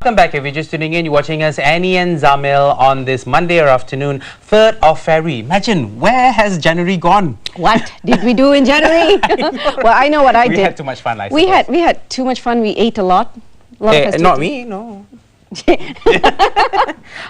Welcome back. If you're just tuning in, you're watching us, Annie and Zamil, on this Monday afternoon, 3rd of February. Imagine, where has January gone? What did we do in January? Well, I know what I did. We had too much fun, I We had too much fun. We ate a lot. Not me, no.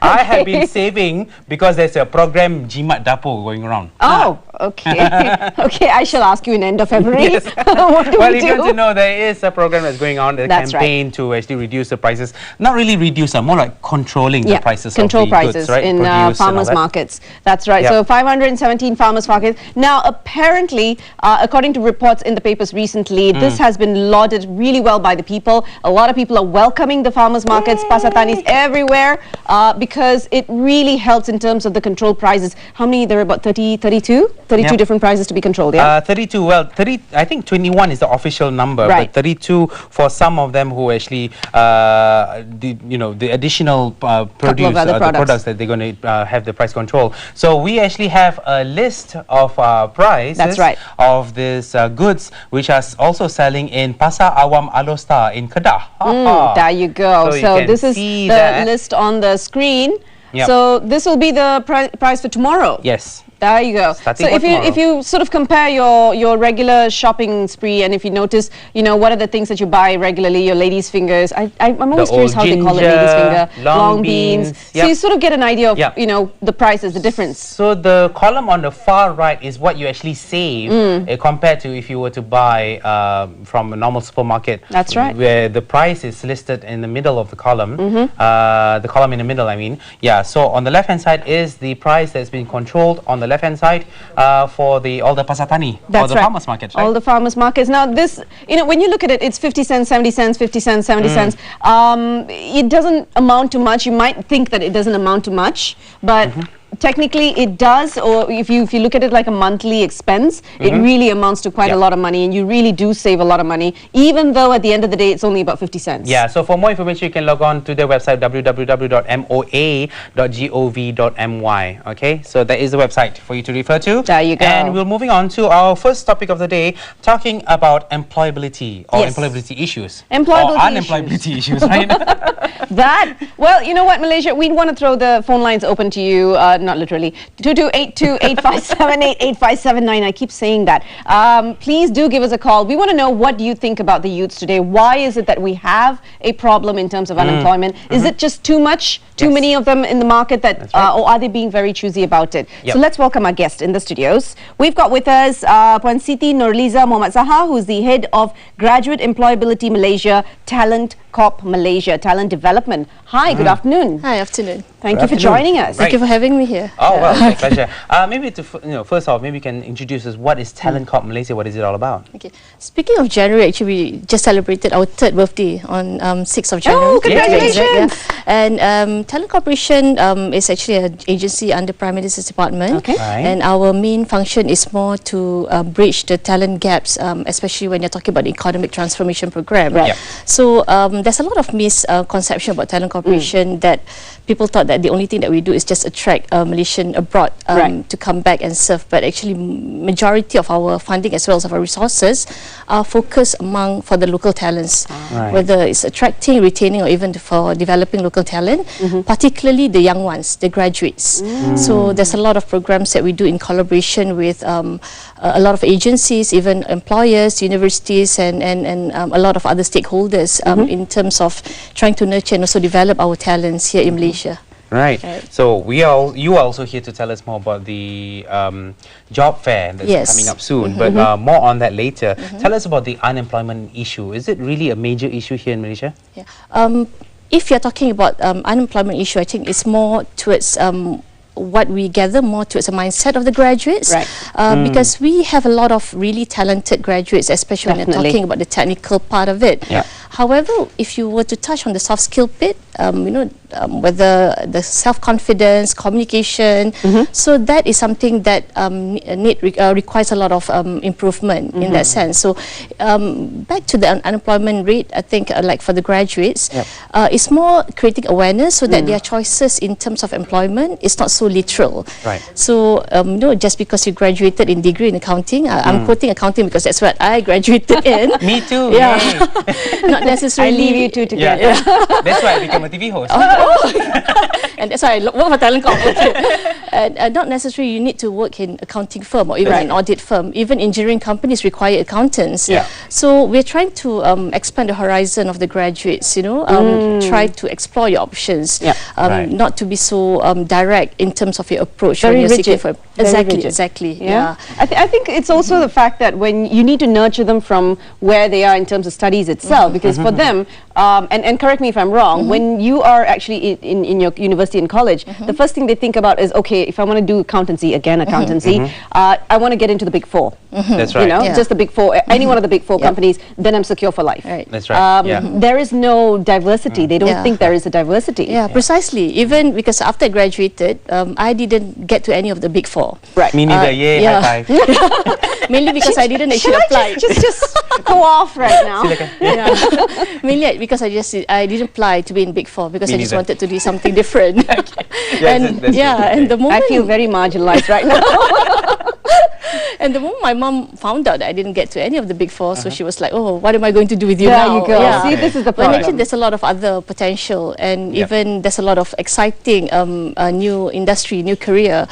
I have been saving because there's a program Jimat Dapo going around. Oh, okay. Okay, I shall ask you in end of February. Yes. What do well, we you do? need to know there is a program that's going on, a That's campaign to actually reduce the prices. Not really reduce them, more like controlling the prices control of the prices goods, right? in Produce farmers markets. That's right. Yep. So 517 farmers markets. Now, apparently, according to reports in the papers recently, this has been lauded really well by the people. A lot of people are welcoming the farmers markets, pasatanis everywhere, because it really helps in terms of the control prices. How many? There are about 32 different prices to be controlled, yeah? 32, well, I think 21 is the official number, Right. but 32 for some of them who actually, the additional produce, the products that they're going to have the price control. So we actually have a list of prices. That's right. Of these goods, which are also selling in Pasar Awam Alostar in Kedah. There you go. So this is the list on the screen. Yep. So this will be the price for tomorrow. Yes. There you go. Starting so if you sort of compare your regular shopping spree, and if you notice, what are the things that you buy regularly, your lady's fingers. I'm always curious how they call it lady's finger, long beans. Yep. So you sort of get an idea of the prices, the difference. So the column on the far right is what you actually save compared to if you were to buy from a normal supermarket. That's right. Where the price is listed in the middle of the column. The column in the middle, I mean. Yeah. So on the left hand side is the price that's been controlled. On the left hand side for all the pasatani, that's all the farmers markets, right? All the farmers markets. Now this, when you look at it, it's 50 cents, 70 cents, 50 cents, 70 cents. It doesn't amount to much. You might think that it doesn't amount to much, but technically it does, or if you look at it like a monthly expense, it really amounts to quite a lot of money, and you really do save a lot of money, even though at the end of the day it's only about 50 cents. Yeah, so for more information you can log on to their website www.moa.gov.my. Okay, so that is the website for you to refer to. There you go. And we're moving on to our first topic of the day, talking about employability or employability issues. Employability or unemployability issues, right? Well, you know what, Malaysia, we want to throw the phone lines open to you, not literally, 2282-8578-8579. I keep saying that. Please do give us a call. We want to know, what do you think about the youths today? Why is it that we have a problem in terms of unemployment? Is it just too much, too many of them in the market, that, or are they being very choosy about it? So let's welcome our guest in the studios. We've got with us Puan Siti Norliza Mohd Sahar, who's the head of Graduate Employability Malaysia, TalentCorp Malaysia, Talent Development. Hi, good afternoon. Hi, afternoon. Thank you for joining us. Thank you for having me here. Oh, well, my pleasure. Maybe to, first off, maybe you can introduce us, what is TalentCorp Malaysia? What is it all about? Okay. Speaking of January, actually, we just celebrated our 3rd birthday on 6th of January. Oh, congratulations! And Talent Corporation is actually an agency under Prime Minister's Department. Okay. Right. And our main function is more to bridge the talent gaps, especially when you're talking about the economic transformation program. Right. So there's a lot of misconception about Talent Corporation that people thought that the only thing that we do is just attract Malaysian abroad to come back and serve, but actually majority of our funding as well as our resources are focused for the local talents, whether it's attracting, retaining, or even for developing local talent, particularly the young ones, the graduates. So there's a lot of programs that we do in collaboration with a lot of agencies, even employers, universities, and a lot of other stakeholders in terms of trying to nurture and also develop our talents here in Malaysia. Right. So you are also here to tell us more about the job fair that's coming up soon, but more on that later. Tell us about the unemployment issue. Is it really a major issue here in Malaysia? Yeah. If you're talking about unemployment issue, I think it's more towards what we gather more towards the mindset of the graduates, because we have a lot of really talented graduates, especially when you're talking about the technical part of it. However, if you were to touch on the soft skill bit, whether the self-confidence, communication, so that is something that requires a lot of improvement in that sense. So back to the unemployment rate, I think like for the graduates, it's more creating awareness so that their choices in terms of employment is not so literal. So just because you graduated in degree in accounting, I'm quoting accounting because that's what I graduated in. Me too. Yeah. No, not necessarily. I leave you two together. Yeah. That's why I became a TV host. And that's why I work for TalentCorp. And not necessarily you need to work in accounting firm or even an audit firm. Even engineering companies require accountants. Yeah. So we're trying to expand the horizon of the graduates, try to explore your options. Yeah. Not to be so direct in terms of your approach. Very when you're seeking rigid. for Very rigid. Exactly. Yeah. I think it's also the fact that when you need to nurture them from where they are in terms of studies itself, because for them, and correct me if I'm wrong, when you are actually in your university and college, the first thing they think about is, okay, if I want to do accountancy, I want to get into the big four. That's right. Just the big four, any one of the big four companies, then I'm secure for life. Right. That's right. There is no diversity. They don't think there is a diversity. Yeah, precisely. Even because after I graduated, I didn't get to any of the big four. Right. Me neither. Yay, high five. Mainly because I didn't actually Should apply. I just go off right now? Mainly because I didn't apply to be in Big Four because Me I just neither. wanted to do something different. That's it. And the moment I feel very marginalized right now. and the moment my mom found out that I didn't get to any of the Big Four, so she was like, "Oh, what am I going to do with you There now?" you go. Yeah. See, this is the When problem. actually there's a lot of other potential, and even there's a lot of exciting new industry, new career.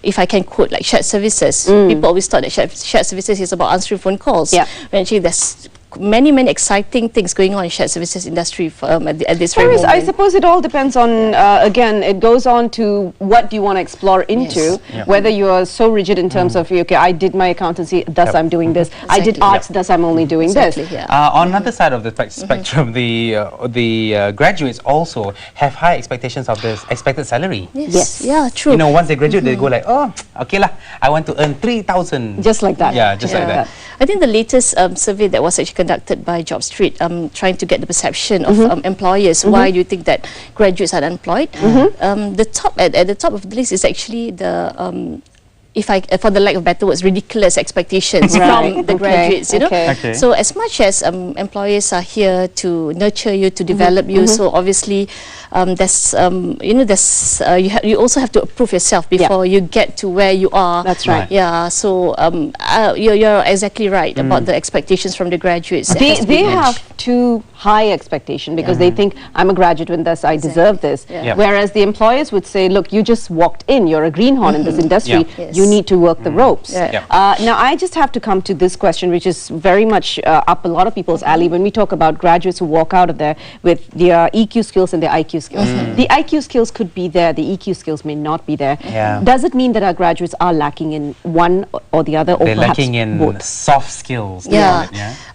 If I can quote like shared services, people always thought that shared services is about answering phone calls. Yeah. When actually there's many exciting things going on in shared services industry at this very moment. I suppose it all depends on, again, it goes on to what do you want to explore into, whether you are so rigid in terms of, okay, I did my accountancy, thus I'm doing this. I did arts, thus I'm only doing this. On the other side of the spectrum, the graduates also have high expectations of the expected salary. Yes. Yeah, true. You know, once they graduate, they go like, oh, okay lah, I want to earn 3,000. Just like that. Yeah, just like that. I think the latest survey that was actually conducted by JobStreet, trying to get the perception of employers, why do you think that graduates are unemployed? At the top of the list is actually the for the lack of better words, ridiculous expectations from the graduates, So as much as employers are here to nurture you, to develop you, so obviously you also have to approve yourself before you get to where you are. That's right. Yeah, so you're exactly right about the expectations from the graduates. They have too high expectation because they think I'm a graduate and thus I deserve this. Whereas the employers would say, look, you just walked in, you're a greenhorn in this industry, you need to work the ropes. Now I just have to come to this question, which is very much up a lot of people's alley when we talk about graduates who walk out of there with their EQ skills and their IQ skills. The IQ skills could be there, the EQ skills may not be there. Does it mean that our graduates are lacking in one or the other, or they're perhaps lacking in both? soft skills? I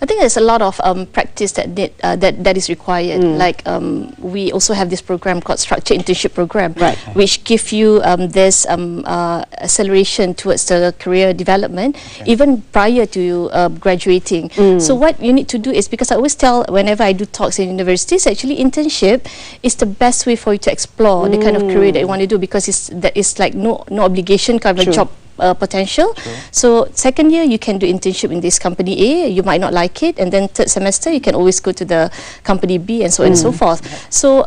think there's a lot of practice that is required. Like we also have this program called Structured Internship Program, which give you this acceleration towards the career development even prior to you graduating. So what you need to do is, because I always tell whenever I do talks in universities, actually internship is the best way for you to explore the kind of career that you want to do, because it's like no obligation kind of a job potential. So second year you can do internship in this company A, you might not like it, and then third semester you can always go to the company B, and so on and so forth. So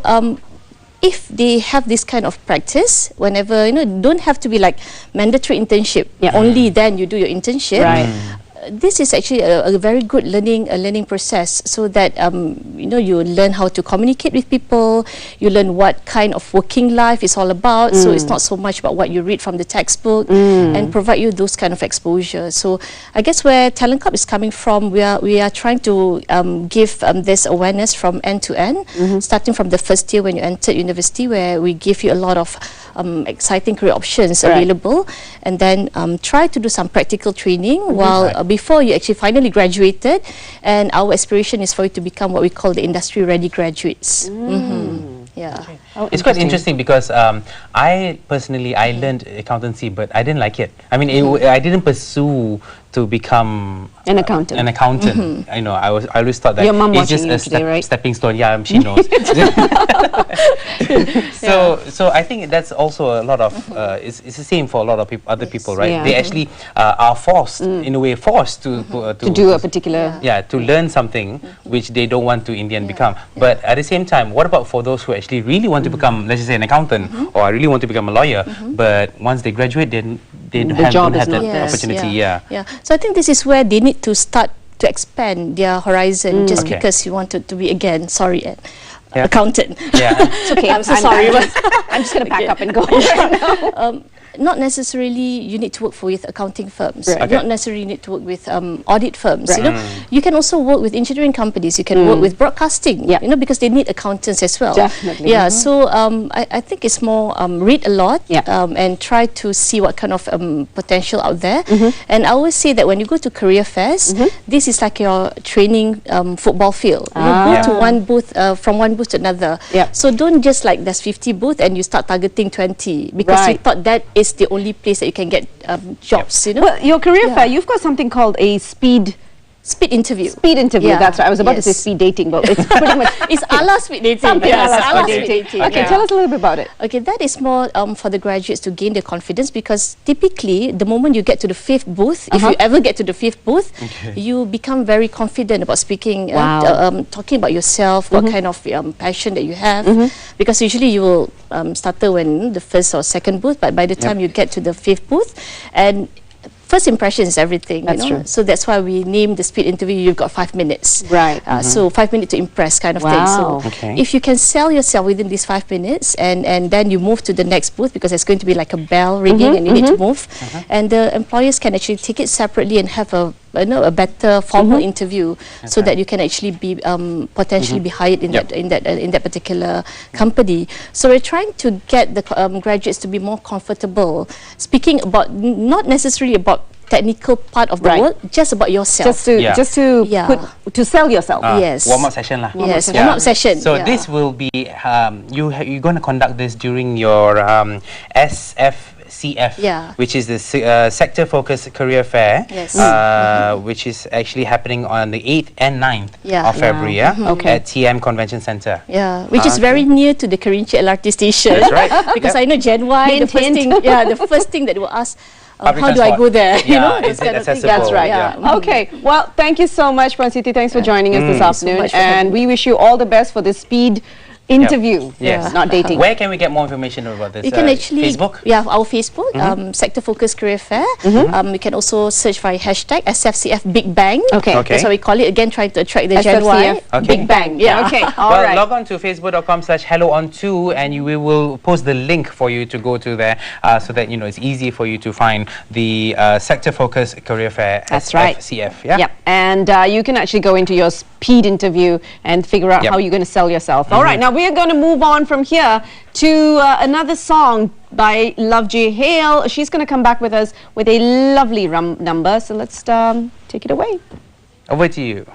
if they have this kind of practice, whenever, don't have to be like mandatory internship, only then you do your internship. This is actually a very good learning process, so that you learn how to communicate with people, you learn what kind of working life is all about. So it's not so much about what you read from the textbook, and provide you those kind of exposure. So I guess where TalentCorp is coming from, we are trying to give this awareness from end to end, starting from the first year when you enter university, where we give you a lot of exciting career options available, and then try to do some practical training while before you actually finally graduated, and our aspiration is for you to become what we call the industry ready graduates. It's quite interesting because I personally learned accountancy, but I didn't like it. I mean, I didn't pursue to become an accountant. I know, I always thought that your mom it's just watching you a today, right? stepping stone. Yeah, she knows. So I think that's also a lot of it's the same for a lot of other people, right? They actually are forced in a way to do a particular to learn something which they don't want to in the end become. But at the same time, what about for those who actually really want to become, let's just say, an accountant, or I really want to become a lawyer, but once they graduate, then they don't have that opportunity. So I think this is where they need to start to expand their horizon just Okay. because you wanted to be, again, sorry, Yeah. accountant. Yeah. It's okay. I'm so sorry. I'm just going to pack up and go. Not necessarily you need to work with accounting firms. Right. Okay. Not necessarily you need to work with audit firms. Right. You know, you can also work with engineering companies. You can work with broadcasting. Yeah. You know, because they need accountants as well. Definitely. Yeah. So I think it's more read a lot Yeah. and try to see what kind of potential out there. And I always say that when you go to career fairs, this is like your training football field. You go to one booth from one booth to another. Yeah. So don't just like there's 50 booths and you start targeting 20 because you Right. thought that is the only place that you can get jobs, you know. Well, your career fair, you've got something called a speed interview. Yeah. That's right. I was about to say Yes. speed dating, but it's pretty much It's a la speed dating. something Yes, like a la speed speed dating. Okay, tell us a little bit about it. Okay, that is more for the graduates to gain their confidence because typically the moment you get to the 5th booth, if you ever get to the 5th booth, you become very confident about speaking, talking about yourself, what kind of passion that you have. Because usually you will start when the 1st or 2nd booth, but by the time you get to the 5th booth, and first impression is everything. That's you know? true. So that's why we named the speed interview. You've got 5 minutes. Right. So 5 minutes to impress, kind of thing. Wow. So Okay. if you can sell yourself within these 5 minutes, and then you move to the next booth because there's going to be like a bell ringing, and you need to move, and the employers can actually take it separately and have a better formal interview, so that you can actually be potentially be hired in that particular company. So we're trying to get the graduates to be more comfortable speaking about not necessarily about technical part of the work, just about yourself. Just to to sell yourself. Yes. Warm-up session lah. Yes, warm-up session. So yeah. this will be, you're going to conduct this during your SFCF, which is the Sector Focused Career Fair, Yes. which is actually happening on the 8th and 9th Yeah. of February, Okay. at TM Convention Centre. Yeah, which is very near to the Kerinci LRT station. That's right. Because I know Gen Y, the first thing, the first thing that they will ask, Public how do I transport. go there? You Yeah, know, is those it kind of things. accessible? That's right. Yeah. Okay. Well, thank you so much, Puan Siti. Thanks for joining us this Thank you so afternoon. much for having And we wish you all the best for the speed interview. Yes. Not dating. Where can we get more information about this? You can actually Facebook? Yeah, our Facebook, Sector Focus Career Fair. We can also search for hashtag SFCF Big Bang. Okay. Okay. That's what we call it. Again, trying to attract the Gen Y. SFCF Okay. Big Bang. Yeah. Okay. All Well, right. log on to facebook.com/helloon2 and we will post the link for you to go to there so that, it's easy for you to find the Sector Focus Career Fair. That's right. SFCF, yeah? Yep. And you can actually go into your speed interview and figure out how you're going to sell yourself. All right. Now we are going to move on from here to another song by Love J. Hale. She's going to come back with us with a lovely number. So let's take it away. Over to you.